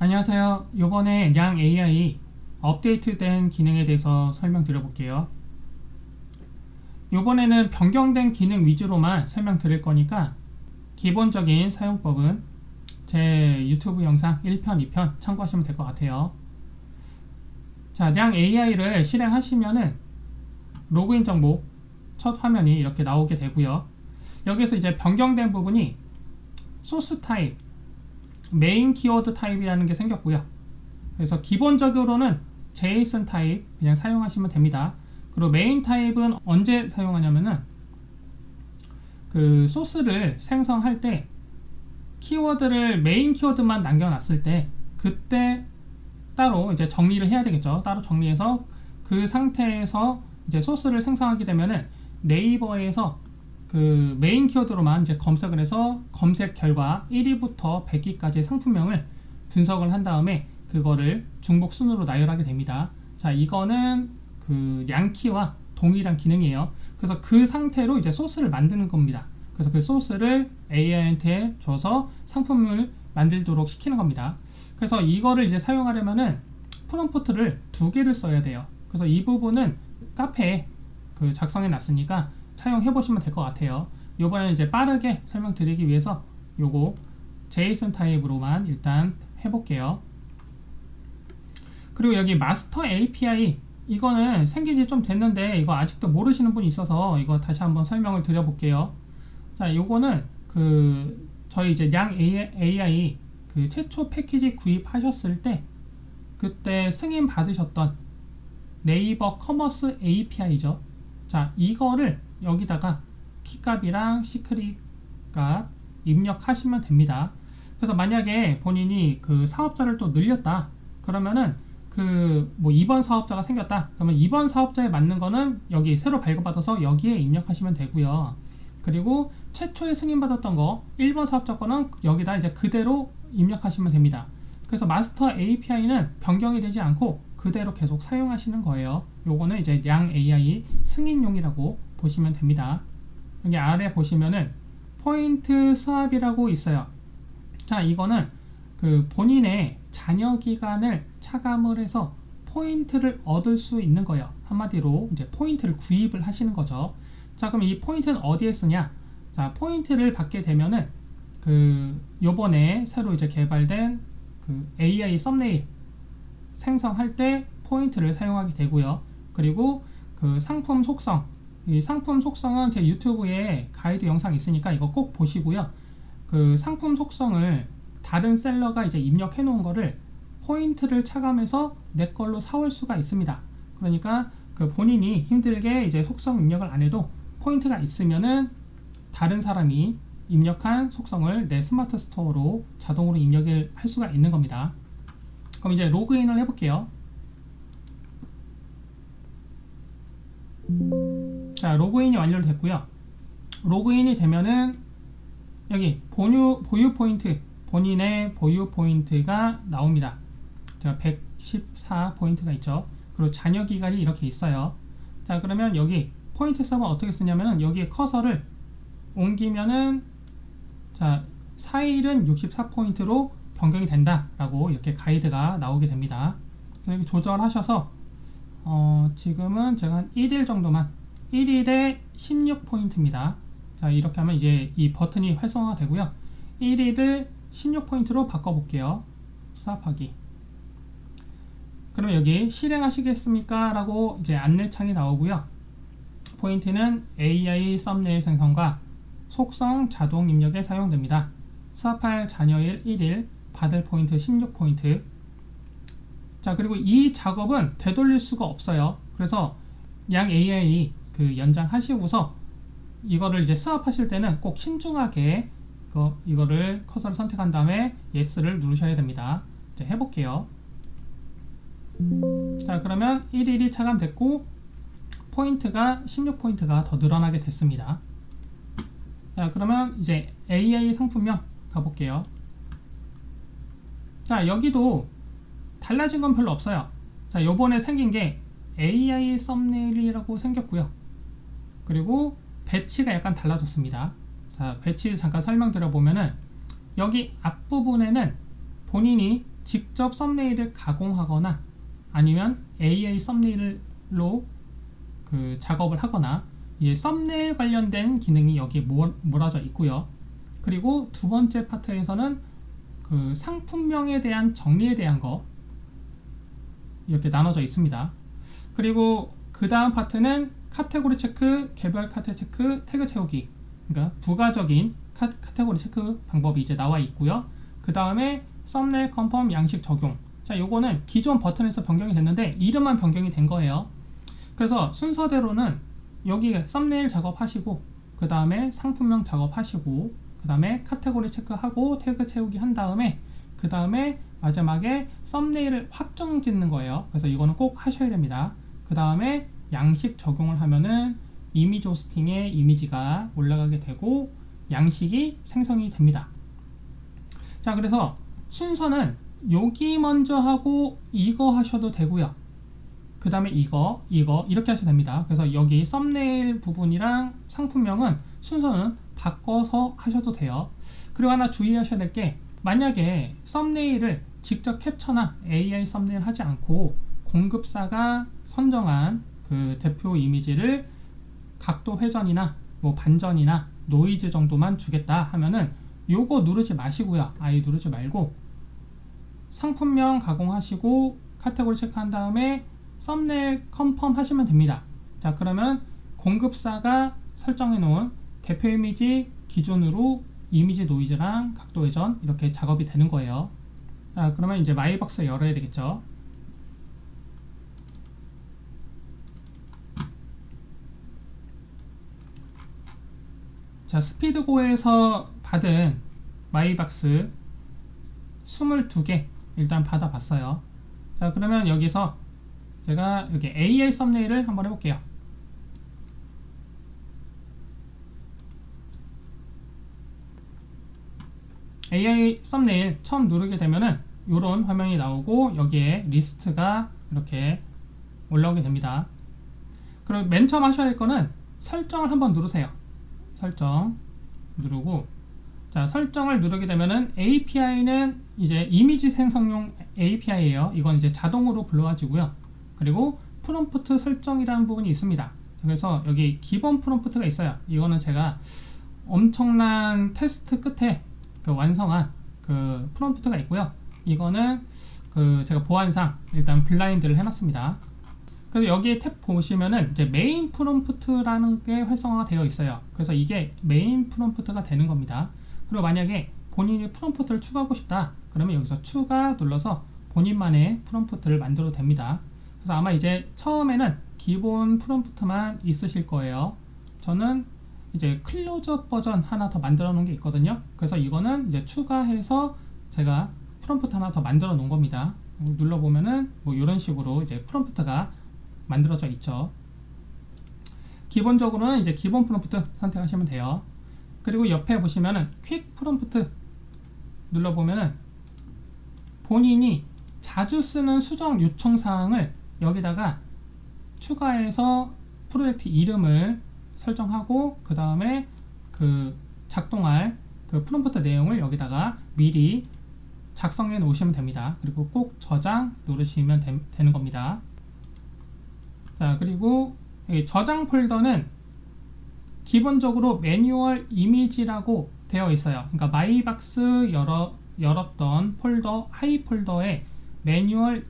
안녕하세요. 이번에 양 AI 업데이트된 기능에 대해서 설명드려 볼게요. 이번에는 변경된 기능 위주로만 설명드릴 거니까 기본적인 사용법은 제 유튜브 영상 1편, 2편 참고하시면 될 것 같아요. 자, 양 AI를 실행하시면은 로그인 정보 첫 화면이 이렇게 나오게 되고요. 여기서 이제 변경된 부분이 소스 타입, 메인 키워드 타입이라는 게 생겼고요. 그래서 기본적으로는 JSON 타입 그냥 사용하시면 됩니다. 그리고 메인 타입은 언제 사용하냐면은 그 소스를 생성할 때 키워드를 메인 키워드만 남겨놨을 때 그때 따로 이제 정리를 해야 되겠죠. 따로 정리해서 그 상태에서 이제 소스를 생성하게 되면은 네이버에서 그 메인 키워드로만 이제 검색을 해서 검색 결과 1위부터 100위까지의 상품명을 분석을 한 다음에 그거를 중복 순으로 나열하게 됩니다. 자, 이거는 그 량키와 동일한 기능이에요. 그래서 그 상태로 이제 소스를 만드는 겁니다. 그래서 그 소스를 AI한테 줘서 상품을 만들도록 시키는 겁니다. 그래서 이거를 이제 사용하려면은 프롬프트를 2개를 써야 돼요. 그래서 이 부분은 카페에 그 작성해 놨으니까 사용해 보시면 될 것 같아요. 이번에는 이제 빠르게 설명드리기 위해서 요거 JSON 타입으로만 일단 해볼게요. 그리고 여기 마스터 API 이거는 생긴 지 좀 됐는데 이거 아직도 모르시는 분이 있어서 이거 다시 한번 설명을 드려볼게요. 자, 요거는 그 저희 이제 양 AI 그 최초 패키지 구입하셨을 때 그때 승인 받으셨던 네이버 커머스 API죠. 자, 이거를 여기다가 키값이랑 시크릿 값 입력하시면 됩니다. 그래서 만약에 본인이 그 사업자를 또 늘렸다 그러면은 그 뭐 2번 사업자가 생겼다 그러면 2번 사업자에 맞는 거는 여기 새로 발급받아서 여기에 입력하시면 되고요. 그리고 최초에 승인받았던 거 1번 사업자 거는 여기다 이제 그대로 입력하시면 됩니다. 그래서 마스터 API는 변경이 되지 않고 그대로 계속 사용하시는 거예요. 요거는 이제 양 AI 승인용이라고 보시면 됩니다. 여기 아래 보시면은 포인트 스왑이라고 있어요. 자, 이거는 그 본인의 잔여 기간을 차감을 해서 포인트를 얻을 수 있는 거예요. 한마디로 이제 포인트를 구입을 하시는 거죠. 자, 그럼 이 포인트는 어디에 쓰냐? 자, 포인트를 받게 되면은 그 요번에 새로 이제 개발된 그 AI 썸네일 생성할 때 포인트를 사용하게 되고요. 그리고 그 상품 속성, 이 상품 속성은 제 유튜브에 가이드 영상 있으니까 이거 꼭 보시고요. 그 상품 속성을 다른 셀러가 이제 입력해 놓은 거를 포인트를 차감해서 내 걸로 사올 수가 있습니다. 그러니까 그 본인이 힘들게 이제 속성 입력을 안 해도 포인트가 있으면은 다른 사람이 입력한 속성을 내 스마트 스토어로 자동으로 입력을 할 수가 있는 겁니다. 그럼 이제 로그인을 해볼게요. 자, 로그인이 완료됐고요. 로그인이 되면은 여기 보유 포인트, 본인의 보유 포인트가 나옵니다. 자, 114 포인트가 있죠. 그리고 잔여 기간이 이렇게 있어요. 자, 그러면 여기 포인트 서버 어떻게 쓰냐면은 여기에 커서를 옮기면은 자, 4일은 64포인트로 변경이 된다라고 이렇게 가이드가 나오게 됩니다. 이렇게 조절하셔서 지금은 제가 한 1일 정도만 1일에 16포인트입니다. 자, 이렇게 하면 이제 이 버튼이 활성화가 되고요. 1일을 16포인트로 바꿔볼게요. 수합하기. 그럼 여기 실행하시겠습니까? 라고 이제 안내창이 나오고요. 포인트는 AI 썸네일 생성과 속성 자동 입력에 사용됩니다. 수합할 잔여일 1일, 받을 포인트 16포인트. 자, 그리고 이 작업은 되돌릴 수가 없어요. 그래서 양 AI 그 연장하시고서 이거를 이제 수합하실 때는 꼭 신중하게 이거를 커서를 선택한 다음에 Yes를 누르셔야 됩니다. 이제 해볼게요. 자, 그러면 1일이 차감됐고 포인트가 16포인트가 더 늘어나게 됐습니다. 자, 그러면 이제 AI 상품명 가볼게요. 자, 여기도 달라진 건 별로 없어요. 자, 요번에 생긴 게 AI 썸네일이라고 생겼고요. 그리고 배치가 약간 달라졌습니다. 자, 배치 잠깐 설명드려 보면은 여기 앞부분에는 본인이 직접 썸네일을 가공하거나 아니면 AI 썸네일로 그 작업을 하거나 이 썸네일 관련된 기능이 여기에 몰아져 있고요. 그리고 두 번째 파트에서는 그 상품명에 대한 정리에 대한 거 이렇게 나눠져 있습니다. 그리고 그 다음 파트는 카테고리 체크, 개별 카테고리 체크, 태그 채우기, 그러니까 부가적인 카테고리 체크 방법이 이제 나와 있고요. 그 다음에 썸네일 컨펌 양식 적용. 자, 요거는 기존 버튼에서 변경이 됐는데 이름만 변경이 된 거예요. 그래서 순서대로는 여기 썸네일 작업하시고 그 다음에 상품명 작업하시고 그 다음에 카테고리 체크하고 태그 채우기 한 다음에 그 다음에 마지막에 썸네일을 확정 짓는 거예요. 그래서 이거는 꼭 하셔야 됩니다. 그 다음에 양식 적용을 하면은 이미지 호스팅에 이미지가 올라가게 되고 양식이 생성이 됩니다. 자, 그래서 순서는 여기 먼저 하고 이거 하셔도 되고요. 그 다음에 이거 이렇게 하셔도 됩니다. 그래서 여기 썸네일 부분이랑 상품명은 순서는 바꿔서 하셔도 돼요. 그리고 하나 주의하셔야 될 게, 만약에 썸네일을 직접 캡처나 AI 썸네일 하지 않고 공급사가 선정한 그 대표 이미지를 각도 회전이나 뭐 반전이나 노이즈 정도만 주겠다 하면은 요거 누르지 마시고요. 아예 누르지 말고 상품명 가공하시고 카테고리 체크한 다음에 썸네일 컨펌 하시면 됩니다. 자, 그러면 공급사가 설정해 놓은 대표 이미지 기준으로 이미지 노이즈랑 각도 회전 이렇게 작업이 되는 거예요. 자, 그러면 이제 마이박스 열어야 되겠죠. 자, 스피드고에서 받은 마이박스 22개 일단 받아봤어요. 자, 그러면 여기서 제가 여기 AI 썸네일을 한번 해볼게요. AI 썸네일 처음 누르게 되면은 이런 화면이 나오고 여기에 리스트가 이렇게 올라오게 됩니다. 그리고 맨 처음 하셔야 할 거는 설정을 한번 누르세요. 설정 누르고, 자, 설정을 누르게 되면은 API는 이제 이미지 생성용 API예요. 이건 이제 자동으로 불러와지고요. 그리고 프롬프트 설정이라는 부분이 있습니다. 그래서 여기 기본 프롬프트가 있어요. 이거는 제가 엄청난 테스트 끝에 그 완성한 그 프롬프트가 있고요. 이거는 그 제가 보안상 일단 블라인드를 해놨습니다. 그래서 여기 탭 보시면은 이제 메인 프롬프트라는 게 활성화가 되어 있어요. 그래서 이게 메인 프롬프트가 되는 겁니다. 그리고 만약에 본인이 프롬프트를 추가하고 싶다 그러면 여기서 추가 눌러서 본인만의 프롬프트를 만들어도 됩니다. 그래서 아마 이제 처음에는 기본 프롬프트만 있으실 거예요. 저는 이제 클로즈업 버전 하나 더 만들어 놓은 게 있거든요. 그래서 이거는 이제 추가해서 제가 프롬프트 하나 더 만들어 놓은 겁니다. 눌러보면은 뭐 이런 식으로 이제 프롬프트가 만들어져 있죠. 기본적으로는 이제 기본 프롬프트 선택하시면 돼요. 그리고 옆에 보시면은 퀵 프롬프트 눌러보면은 본인이 자주 쓰는 수정 요청 사항을 여기다가 추가해서 프로젝트 이름을 설정하고 그 다음에 그 작동할 그 프롬프트 내용을 여기다가 미리 작성해 놓으시면 됩니다. 그리고 꼭 저장 누르시면 되는 겁니다. 자, 그리고 여기 저장 폴더는 기본적으로 매뉴얼 이미지라고 되어 있어요. 그러니까 마이박스 열었던 폴더 하이 폴더에 매뉴얼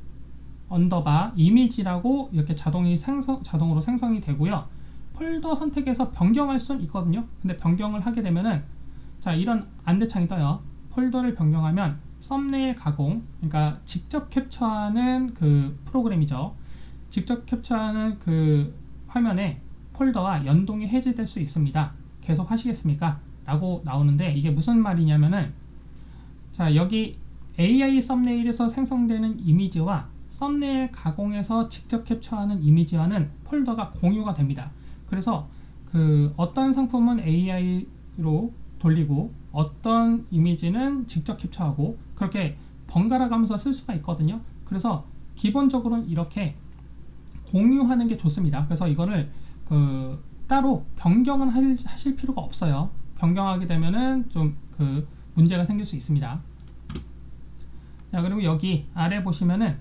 언더바 이미지라고 이렇게 자동으로 생성이 되고요. 폴더 선택해서 변경할 수는 있거든요. 근데 변경을 하게 되면은 자, 이런 안내창이 떠요. 폴더를 변경하면 썸네일 가공, 그러니까 직접 캡처하는 그 프로그램이죠. 직접 캡처하는 그 화면에 폴더와 연동이 해제될 수 있습니다. 계속 하시겠습니까? 라고 나오는데 이게 무슨 말이냐면은, 자, 여기 AI 썸네일에서 생성되는 이미지와 썸네일 가공에서 직접 캡처하는 이미지와는 폴더가 공유가 됩니다. 그래서 그 어떤 상품은 AI로 돌리고 어떤 이미지는 직접 캡처하고 그렇게 번갈아 가면서 쓸 수가 있거든요. 그래서 기본적으로는 이렇게 공유하는 게 좋습니다. 그래서 이거를 그 따로 변경은 하실 필요가 없어요. 변경하게 되면은 좀 그 문제가 생길 수 있습니다. 자, 그리고 여기 아래 보시면은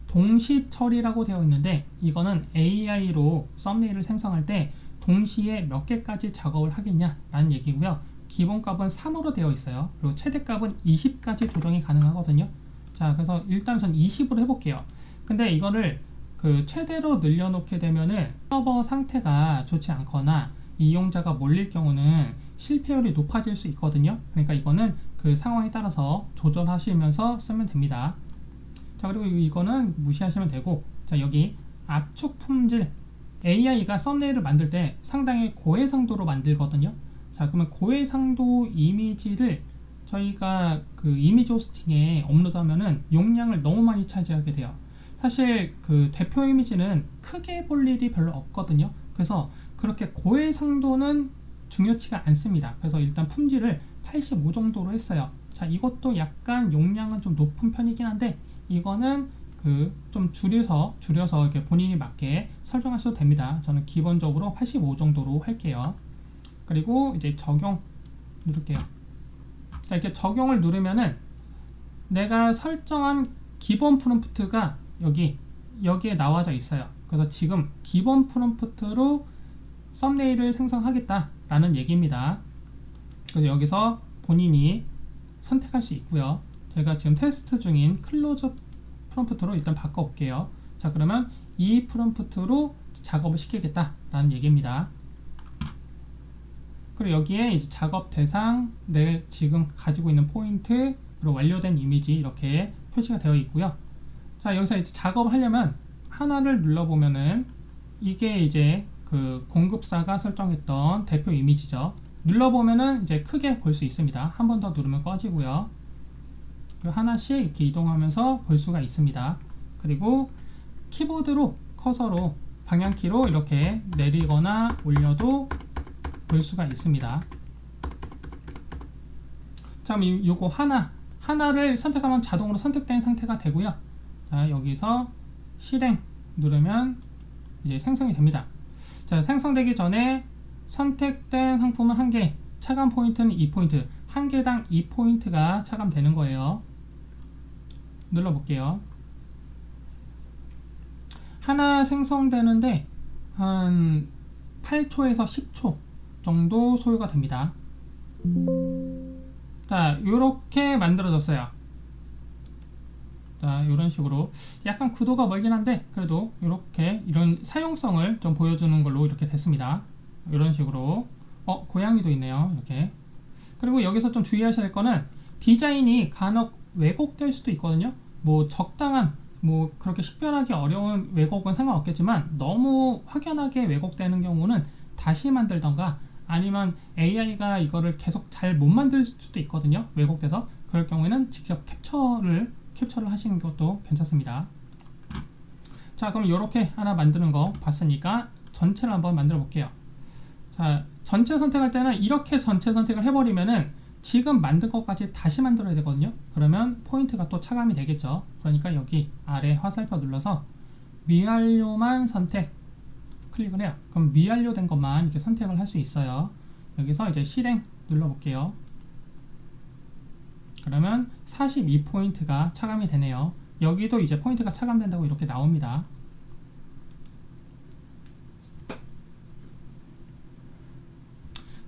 동시 처리라고 되어 있는데 이거는 AI로 썸네일을 생성할 때 동시에 몇 개까지 작업을 하겠냐 라는 얘기고요. 기본값은 3으로 되어 있어요. 그리고 최대값은 20까지 조정이 가능하거든요. 자, 그래서 일단 전 20으로 해볼게요. 근데 이거를 그 최대로 늘려놓게 되면은 서버 상태가 좋지 않거나 이용자가 몰릴 경우는 실패율이 높아질 수 있거든요. 그러니까 이거는 그 상황에 따라서 조절하시면서 쓰면 됩니다. 자, 그리고 이거는 무시하시면 되고, 자, 여기 압축 품질 AI가 썸네일을 만들 때 상당히 고해상도로 만들거든요. 자, 그러면 고해상도 이미지를 저희가 그 이미지 호스팅에 업로드하면은 용량을 너무 많이 차지하게 돼요. 사실 그 대표 이미지는 크게 볼 일이 별로 없거든요. 그래서 그렇게 고해상도는 중요치가 않습니다. 그래서 일단 품질을 85 정도로 했어요. 자, 이것도 약간 용량은 좀 높은 편이긴 한데 이거는 그 좀 줄여서 이렇게 본인이 맞게 설정하셔도 됩니다. 저는 기본적으로 85 정도로 할게요. 그리고 이제 적용 누를게요. 자, 이렇게 적용을 누르면은 내가 설정한 기본 프롬프트가 여기에 나와져 있어요. 그래서 지금 기본 프롬프트로 썸네일을 생성하겠다라는 얘기입니다. 그래서 여기서 본인이 선택할 수 있고요. 제가 지금 테스트 중인 클로즈 프롬프트로 일단 바꿔볼게요. 자, 그러면 이 프롬프트로 작업을 시키겠다라는 얘기입니다. 그리고 여기에 이제 작업 대상, 내 지금 가지고 있는 포인트, 그리고 완료된 이미지 이렇게 표시가 되어 있고요. 자, 여기서 이제 작업하려면 하나를 눌러보면은 이게 이제 그 공급사가 설정했던 대표 이미지죠. 눌러보면은 이제 크게 볼 수 있습니다. 한 번 더 누르면 꺼지고요. 하나씩 이렇게 이동하면서 볼 수가 있습니다. 그리고 키보드로 커서로 방향키로 이렇게 내리거나 올려도 볼 수가 있습니다. 자, 그럼 요거 하나를 선택하면 자동으로 선택된 상태가 되고요. 자, 여기서 실행 누르면 이제 생성이 됩니다. 자, 생성되기 전에 선택된 상품은 1개, 차감 포인트는 2포인트, 1개당 2포인트가 차감되는 거예요. 눌러볼게요. 하나 생성되는데 한 8초에서 10초 정도 소요가 됩니다. 자, 요렇게 만들어졌어요. 자, 이런 식으로 약간 구도가 멀긴 한데 그래도 이렇게 이런 사용성을 좀 보여주는 걸로 이렇게 됐습니다. 이런 식으로 고양이도 있네요. 이렇게. 그리고 여기서 좀 주의하셔야 할 거는 디자인이 간혹 왜곡될 수도 있거든요. 뭐 적당한 뭐 그렇게 식별하기 어려운 왜곡은 상관없겠지만 너무 확연하게 왜곡되는 경우는 다시 만들던가 아니면 AI가 이거를 계속 잘 못 만들 수도 있거든요. 왜곡돼서. 그럴 경우에는 직접 캡처를 하시는 것도 괜찮습니다. 자, 그럼 이렇게 하나 만드는 거 봤으니까 전체를 한번 만들어 볼게요. 자, 전체 선택할 때는 이렇게 전체 선택을 해버리면은 지금 만든 것까지 다시 만들어야 되거든요. 그러면 포인트가 또 차감이 되겠죠. 그러니까 여기 아래 화살표 눌러서 미완료만 선택 클릭을 해요. 그럼 미완료된 것만 이렇게 선택을 할 수 있어요. 여기서 이제 실행 눌러볼게요. 그러면 42포인트가 차감이 되네요. 여기도 이제 포인트가 차감된다고 이렇게 나옵니다.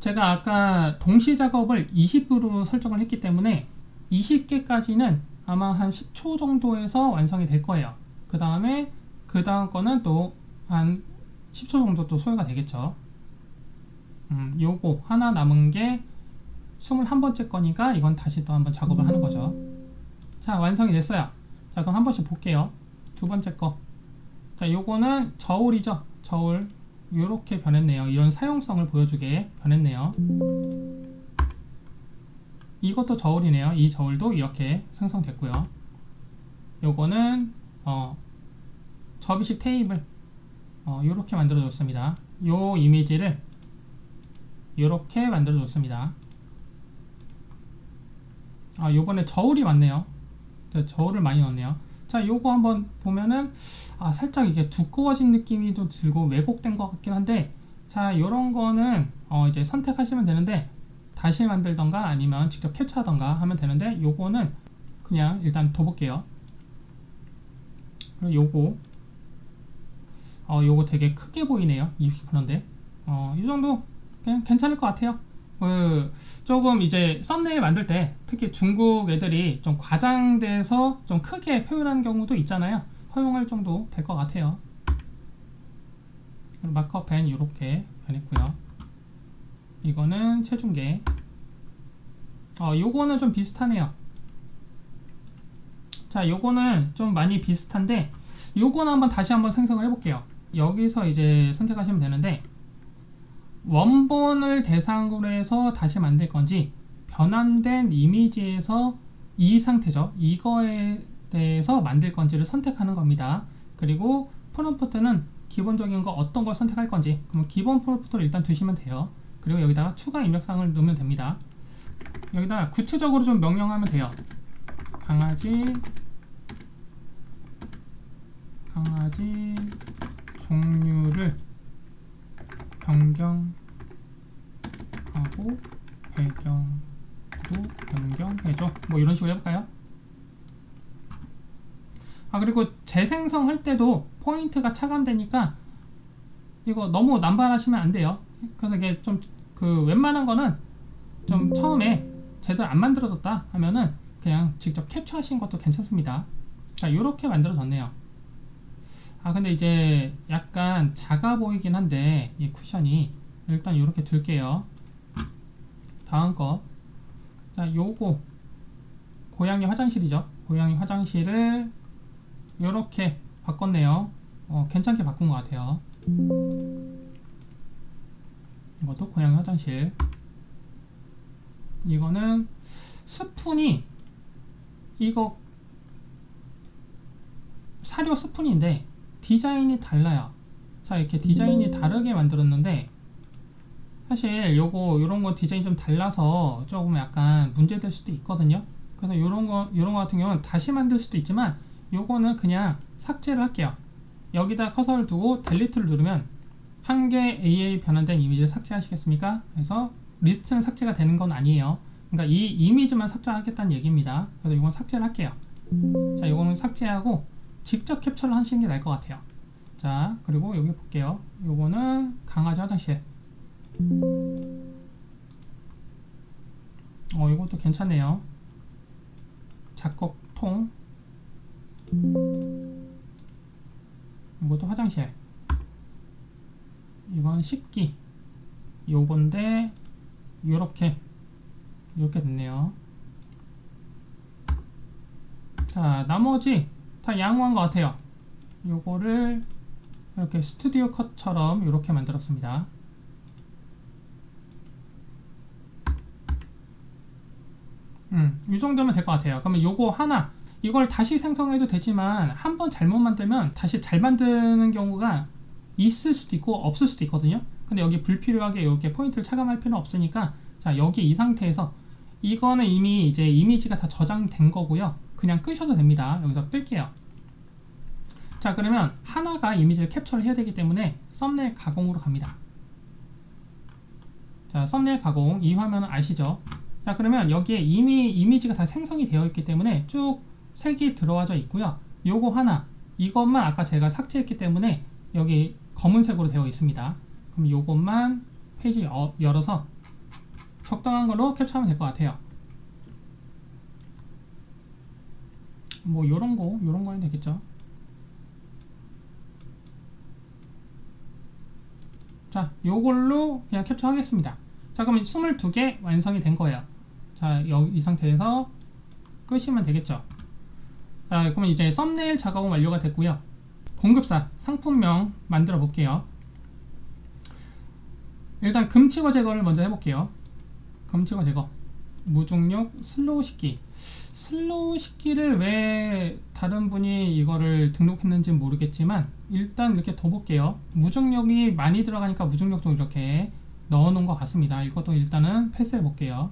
제가 아까 동시 작업을 20으로 설정을 했기 때문에 20개까지는 아마 한 10초 정도에서 완성이 될 거예요. 그 다음 거는 또 한 10초 정도 또 소요가 되겠죠. 요거 하나 남은 게 21번째 거니까 이건 다시 또 한번 작업을 하는 거죠. 자, 완성이 됐어요. 자, 그럼 한 번씩 볼게요. 두 번째 거. 자, 요거는 저울이죠. 저울. 요렇게 변했네요. 이런 사용성을 보여주게 변했네요. 이것도 저울이네요. 이 저울도 이렇게 생성됐고요. 요거는 접이식 테이블 요렇게 만들어 줬습니다. 요 이미지를 요렇게 만들어 줬습니다. 요번에 저울이 많네요. 저울을 많이 넣었네요. 자, 요거 한번 보면은 살짝 이게 두꺼워진 느낌이 좀 들고 왜곡된 것 같긴 한데, 자, 요런 거는 이제 선택하시면 되는데 다시 만들던가 아니면 직접 캡처하던가 하면 되는데, 요거는 그냥 일단 둬볼게요. 그리고 요거 되게 크게 보이네요. 그런데 이 정도 그냥 괜찮을 것 같아요. 조금 이제 썸네일 만들 때 특히 중국 애들이 좀 과장돼서 좀 크게 표현하는 경우도 있잖아요. 허용할 정도 될 것 같아요. 마커펜 이렇게 변했고요. 이거는 체중계. 요거는 좀 비슷하네요. 자, 요거는 좀 많이 비슷한데 요거는 다시 한번 생성을 해볼게요. 여기서 이제 선택하시면 되는데 원본을 대상으로 해서 다시 만들 건지 변환된 이미지에서 이 상태죠. 이거에 대해서 만들 건지를 선택하는 겁니다. 그리고 프롬프트는 기본적인 거 어떤 걸 선택할 건지, 그럼 기본 프롬프트를 일단 두시면 돼요. 그리고 여기다가 추가 입력사항을 넣으면 됩니다. 여기다 구체적으로 좀 명령하면 돼요. 강아지 종류를 변경하고 배경도 변경해줘. 뭐 이런 식으로 해볼까요? 그리고 재생성할 때도 포인트가 차감되니까 이거 너무 남발하시면 안 돼요. 그래서 이게 좀 웬만한 거는 좀 처음에 제대로 안 만들어졌다 하면은 그냥 직접 캡처하시는 것도 괜찮습니다. 자, 요렇게 만들어졌네요. 근데 이제 약간 작아 보이긴 한데 이 쿠션이 일단 요렇게 둘게요. 다음 거. 자, 요거 고양이 화장실이죠. 고양이 화장실을 요렇게 바꿨네요. 괜찮게 바꾼 것 같아요. 이것도 고양이 화장실. 이거는 스푼이 이거 사료 스푼인데 디자인이 달라요. 자, 이렇게 디자인이 다르게 만들었는데 사실 요런 거 디자인이 좀 달라서 조금 약간 문제될 수도 있거든요. 그래서 요런 거 같은 경우는 다시 만들 수도 있지만 요거는 그냥 삭제를 할게요. 여기다 커서를 두고 델리트를 누르면 한 개 AA 변환된 이미지를 삭제하시겠습니까? 그래서 리스트는 삭제가 되는 건 아니에요. 그러니까 이 이미지만 삭제하겠다는 얘기입니다. 그래서 이건 삭제를 할게요. 자, 이거는 삭제하고 직접 캡처를 하시는 게 나을 것 같아요. 자, 그리고 여기 볼게요. 요거는 강아지 화장실. 이것도 괜찮네요. 작곡통. 이것도 화장실. 이건 식기. 요건데 요렇게 됐네요. 자, 나머지 다 양호한 것 같아요. 요거를 이렇게 스튜디오 컷처럼 이렇게 만들었습니다. 이 정도면 될 것 같아요. 그러면 요거 하나, 이걸 다시 생성해도 되지만 한번 잘못 만들면 다시 잘 만드는 경우가 있을 수도 있고 없을 수도 있거든요. 근데 여기 불필요하게 이렇게 포인트를 차감할 필요는 없으니까, 자, 여기 이 상태에서 이거는 이미 이제 이미지가 다 저장된 거고요. 그냥 끄셔도 됩니다. 여기서 끌게요. 자, 그러면 하나가 이미지를 캡처를 해야 되기 때문에 썸네일 가공으로 갑니다. 자, 썸네일 가공, 이 화면은 아시죠? 자, 그러면 여기에 이미 이미지가 다 생성이 되어 있기 때문에 쭉 색이 들어와져 있고요. 요거 하나, 이것만 아까 제가 삭제했기 때문에 여기 검은색으로 되어 있습니다. 그럼 요것만 페이지 열어서 적당한 걸로 캡처하면 될 것 같아요. 뭐 요런 거는 되겠죠. 자, 요걸로 그냥 캡처하겠습니다. 자, 그럼 22개 완성이 된 거예요. 자, 이 상태에서 끄시면 되겠죠. 자, 그러면 이제 썸네일 작업은 완료가 됐고요. 공급사, 상품명 만들어 볼게요. 일단 금치거 제거를 먼저 해볼게요. 금치거 제거. 무중력 슬로우 식기. 슬로우 식기를 왜 다른 분이 이거를 등록했는지 모르겠지만 일단 이렇게 둬볼게요. 무중력이 많이 들어가니까 무중력도 이렇게 넣어놓은 것 같습니다. 이것도 일단은 패스해 볼게요.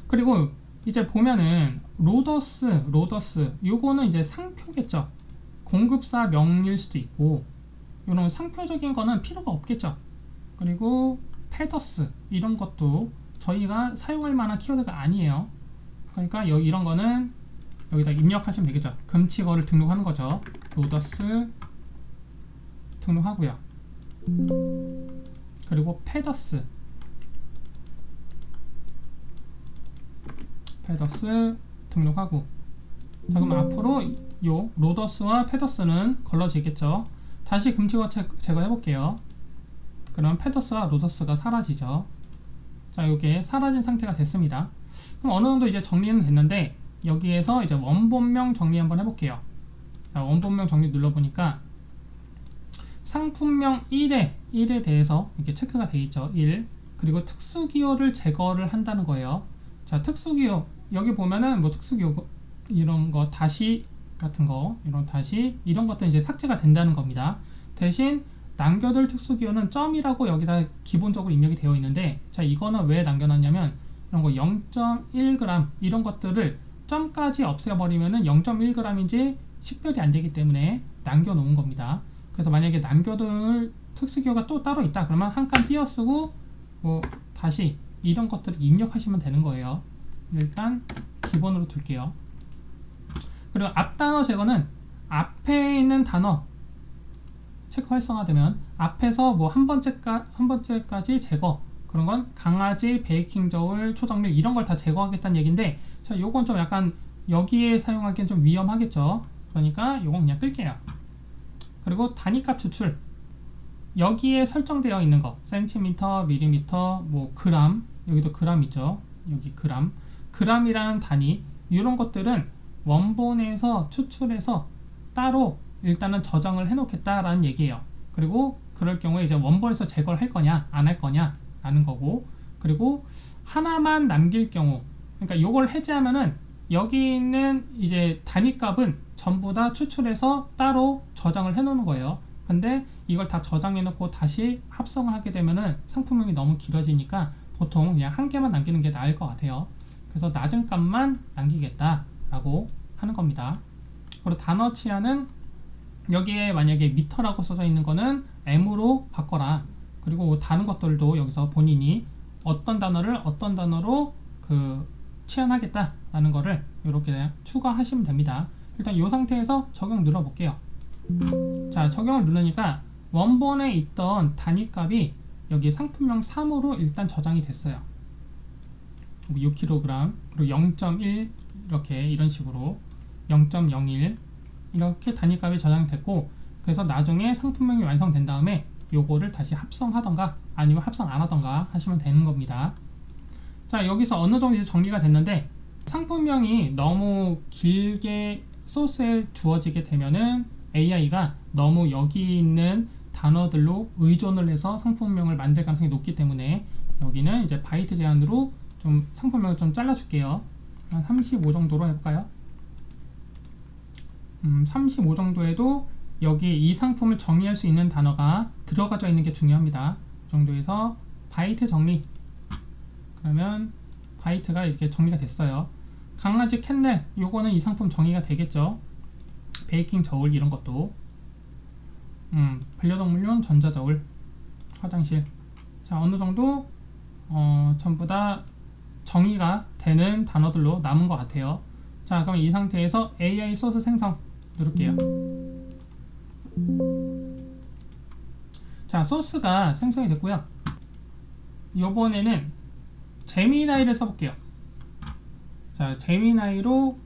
그리고 이제 보면은 로더스 요거는 이제 상표겠죠. 공급사 명일 수도 있고 이런 상표적인 거는 필요가 없겠죠. 그리고 패더스 이런 것도 저희가 사용할 만한 키워드가 아니에요. 그러니까 여기 이런 거는 여기다 입력하시면 되겠죠. 금치거를 등록하는 거죠. 로더스 등록하고요. 그리고 패더스 등록하고. 자, 그럼 앞으로 요 로더스와 패더스는 걸러지겠죠. 다시 금치거 제거해 볼게요. 그럼 패더스와 로더스가 사라지죠. 자, 요게 사라진 상태가 됐습니다. 그럼 어느 정도 이제 정리는 됐는데, 여기에서 이제 원본명 정리 한번 해볼게요. 자, 원본명 정리 눌러보니까 상품명 1에 대해서 이렇게 체크가 되어 있죠. 1. 그리고 특수기호를 제거를 한다는 거예요. 자, 특수기호 여기 보면은 뭐 특수기호 이런 거 다시 같은 거, 이런 다시 이런 것도 이제 삭제가 된다는 겁니다. 대신 남겨둘 특수기호는 점이라고 여기다 기본적으로 입력이 되어 있는데, 자, 이거는 왜 남겨놨냐면 이런 거 0.1g 이런 것들을 점까지 없애버리면은 0.1g인지 식별이 안 되기 때문에 남겨놓은 겁니다. 그래서 만약에 남겨둘 특수기호가 또 따로 있다 그러면 한 칸 띄어쓰고 뭐 다시 이런 것들을 입력하시면 되는 거예요. 일단 기본으로 둘게요. 그리고 앞 단어 제거는 앞에 있는 단어 체크 활성화되면 앞에서 뭐 한 번째까지 제거, 그런 건 강아지, 베이킹 저울, 초정밀 이런 걸 다 제거하겠다는 얘기인데, 자, 요건 좀 약간 여기에 사용하기엔 좀 위험하겠죠. 그러니까 요건 그냥 끌게요. 그리고 단위값 추출, 여기에 설정되어 있는 거 센티미터, 밀리미터, 뭐 그램, 여기도 그램 있죠. 여기 그램이라는 단위, 이런 것들은 원본에서 추출해서 따로 일단은 저장을 해 놓겠다라는 얘기예요. 그리고 그럴 경우에 이제 원본에서 제거를 할 거냐 안 할 거냐 라는 거고, 그리고 하나만 남길 경우, 그러니까 요걸 해제하면은 여기 있는 이제 단위값은 전부 다 추출해서 따로 저장을 해 놓는 거예요. 근데 이걸 다 저장해 놓고 다시 합성을 하게 되면은 상품명이 너무 길어지니까 보통 그냥 한 개만 남기는 게 나을 것 같아요. 그래서 낮은 값만 남기겠다 라고 하는 겁니다. 그리고 단어 치환은 여기에 만약에 미터라고 써져 있는 거는 M으로 바꿔라. 그리고 다른 것들도 여기서 본인이 어떤 단어로 치환하겠다 라는 거를 이렇게 추가하시면 됩니다. 일단 이 상태에서 적용 눌러볼게요. 자, 적용을 누르니까 원본에 있던 단위값이 여기 상품명 3으로 일단 저장이 됐어요. 6kg, 그리고 0.1 이렇게 이런 식으로 0.01 이렇게 단위값이 저장됐고, 그래서 나중에 상품명이 완성된 다음에 요거를 다시 합성하던가 아니면 합성 안 하던가 하시면 되는 겁니다. 자, 여기서 어느 정도 이제 정리가 됐는데, 상품명이 너무 길게 소스에 주어지게 되면은 AI가 너무 여기 있는 단어들로 의존을 해서 상품명을 만들 가능성이 높기 때문에 여기는 이제 바이트 제한으로 좀 상품명을 좀 잘라줄게요. 한 35 정도로 해볼까요? 35 정도에도 여기 이 상품을 정의할 수 있는 단어가 들어가져 있는 게 중요합니다. 이 정도에서 바이트 정리, 그러면 바이트가 이렇게 정리가 됐어요. 강아지 캔넬, 요거는 이 상품 정의가 되겠죠. 베이킹 저울 이런 것도, 반려동물용 전자저울, 화장실. 자, 어느 정도 전부 다 정의가 되는 단어들로 남은 것 같아요. 자, 그럼 이 상태에서 AI 소스 생성 누를게요. 자, 소스가 생성이 됐고요. 이번에는 제미나이를 써볼게요. 자, 제미나이로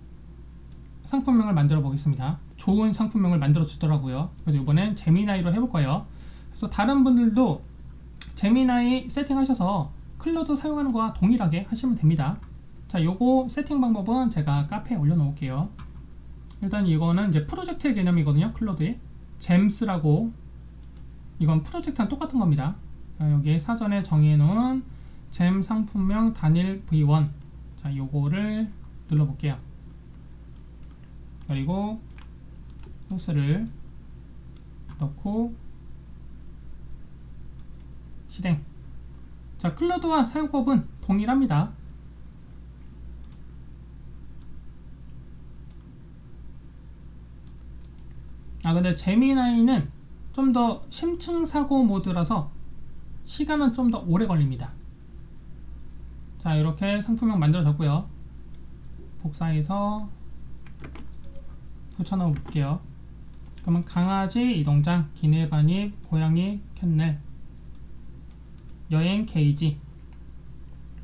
상품명을 만들어 보겠습니다. 좋은 상품명을 만들어 주더라고요. 그래서 이번엔 제미나이로 해볼 거예요. 그래서 다른 분들도 제미나이 세팅하셔서 클로드 사용하는 거와 동일하게 하시면 됩니다. 자, 요거 세팅 방법은 제가 카페에 올려놓을게요. 일단 이거는 이제 프로젝트의 개념이거든요. 클로드에 잼스라고, 이건 프로젝트랑 똑같은 겁니다. 여기에 사전에 정해놓은 잼 상품명 단일 v1, 자, 요거를 눌러볼게요. 그리고 소스를 넣고 실행. 자, 클로드와 사용법은 동일합니다. 근데 제미나이는 좀 더 심층사고 모드라서 시간은 좀 더 오래 걸립니다. 자, 이렇게 상품명 만들어졌고요. 복사해서 붙여넣어 볼게요. 그러면 강아지 이동장, 기내 반입, 고양이 캔넬, 여행 게이지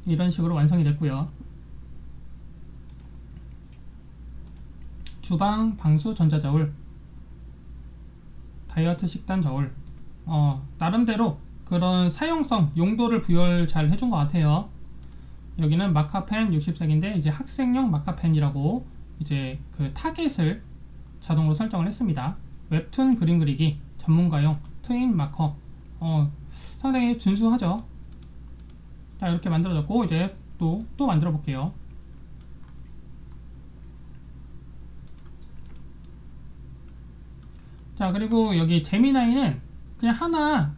이런 식으로 완성이 됐고요. 주방 방수 전자저울, 다이어트 식단 저울, 나름대로 그런 사용성 용도를 부여를 잘 해준 것 같아요. 여기는 마카펜 60색인데 이제 학생용 마카펜이라고 이제 그 타겟을 자동으로 설정을 했습니다. 웹툰 그림 그리기 전문가용 트윈 마커, 상당히 준수하죠. 자, 이렇게 만들어졌고 이제 또 만들어 볼게요. 자, 그리고 여기 제미나이는 그냥 하나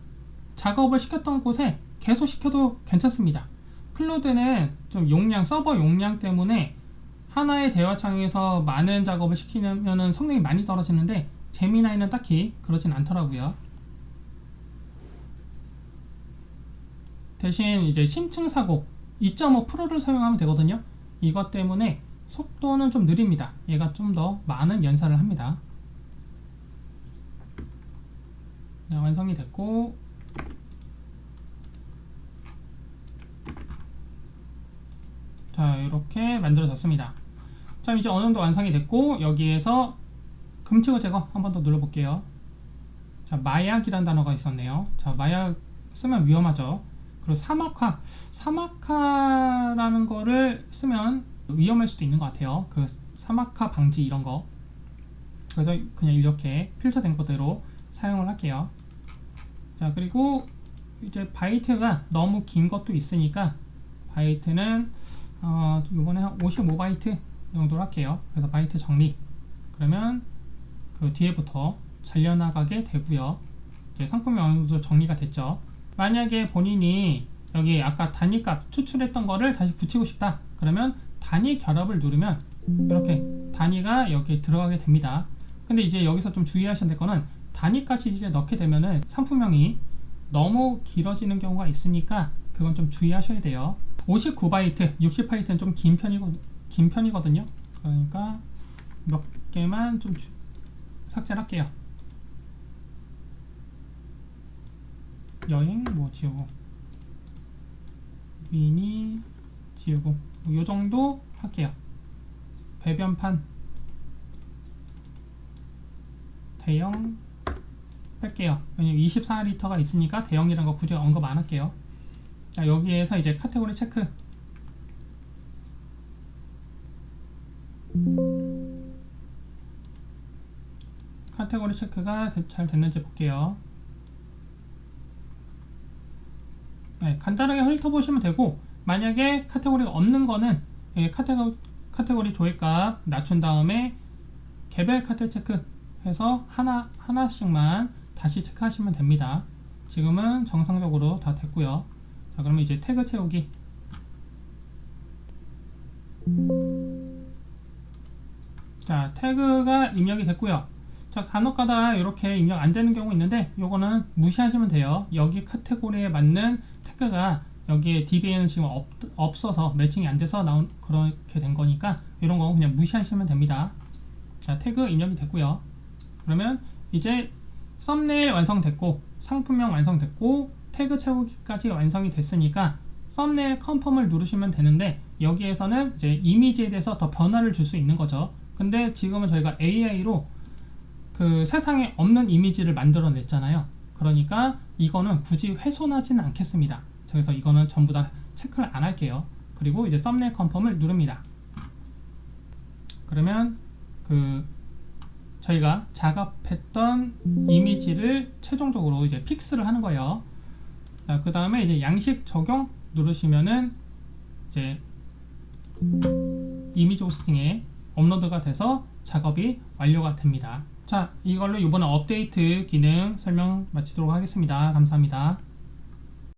작업을 시켰던 곳에 계속 시켜도 괜찮습니다. 클로드는 좀 서버 용량 때문에 하나의 대화창에서 많은 작업을 시키면 성능이 많이 떨어지는데 제미나이는 딱히 그러진 않더라고요. 대신 이제 심층사고 2.5%를 사용하면 되거든요. 이것 때문에 속도는 좀 느립니다. 얘가 좀 더 많은 연산을 합니다. 네, 완성이 됐고, 자, 이렇게 만들어졌습니다. 자, 이제 어느 정도 완성이 됐고 여기에서 금치고 제거 한 번 더 눌러볼게요. 자, 마약이란 단어가 있었네요. 자, 마약 쓰면 위험하죠. 그리고 사막화라는 거를 쓰면 위험할 수도 있는 것 같아요. 그 사막화 방지 이런 거. 그래서 그냥 이렇게 필터된 그대로 사용을 할게요. 자, 그리고 이제 바이트가 너무 긴 것도 있으니까 바이트는 이번에 한 55바이트 정도로 할게요. 그래서 바이트 정리. 그러면 그 뒤에부터 잘려나가게 되고요. 이제 상품이 어느 정도 정리가 됐죠. 만약에 본인이 여기 아까 단위값 추출했던 거를 다시 붙이고 싶다. 그러면 단위 결합을 누르면 이렇게 단위가 여기 들어가게 됩니다. 근데 이제 여기서 좀 주의하셔야 될 거는 단위까지 이제 넣게 되면은 상품명이 너무 길어지는 경우가 있으니까 그건 좀 주의하셔야 돼요. 59바이트, 60바이트는 좀 긴 편이거든요. 그러니까 몇 개만 좀 삭제를 할게요. 여행 뭐 지우고, 미니 지우고, 요 정도 할게요. 배변판 대형 뺄게요. 왜냐면 24리터가 있으니까 대형이라는 거 굳이 언급 안 할게요. 자, 여기에서 이제 카테고리 체크. 카테고리 체크가 잘 됐는지 볼게요. 네, 간단하게 훑어보시면 되고, 만약에 카테고리가 없는 거는 카테고리 조회값 낮춘 다음에 개별 카테고리 체크 해서 하나씩만 다시 체크하시면 됩니다. 지금은 정상적으로 다 됐고요. 자, 그러면 이제 태그 채우기. 자, 태그가 입력이 됐고요. 자, 간혹가다 이렇게 입력 안 되는 경우 있는데 요거는 무시하시면 돼요. 여기 카테고리에 맞는 태그가 여기에 DB에는 지금 없어서 매칭이 안 돼서 그렇게 된 거니까 이런 거 그냥 무시하시면 됩니다. 자, 태그 입력이 됐고요. 그러면 이제 썸네일 완성됐고 상품명 완성됐고 태그 채우기까지 완성이 됐으니까 썸네일 컨펌을 누르시면 되는데 여기에서는 이제 이미지에 대해서 더 변화를 줄 수 있는 거죠. 근데 지금은 저희가 AI로 그 세상에 없는 이미지를 만들어 냈잖아요. 그러니까 이거는 굳이 훼손하지는 않겠습니다. 그래서 이거는 전부 다 체크를 안 할게요. 그리고 이제 썸네일 컨펌을 누릅니다. 그러면 그 저희가 작업했던 이미지를 최종적으로 이제 픽스를 하는 거예요. 자, 그 다음에 이제 양식 적용 누르시면은 이제 이미지 호스팅에 업로드가 돼서 작업이 완료가 됩니다. 자, 이걸로 이번에 업데이트 기능 설명 마치도록 하겠습니다. 감사합니다.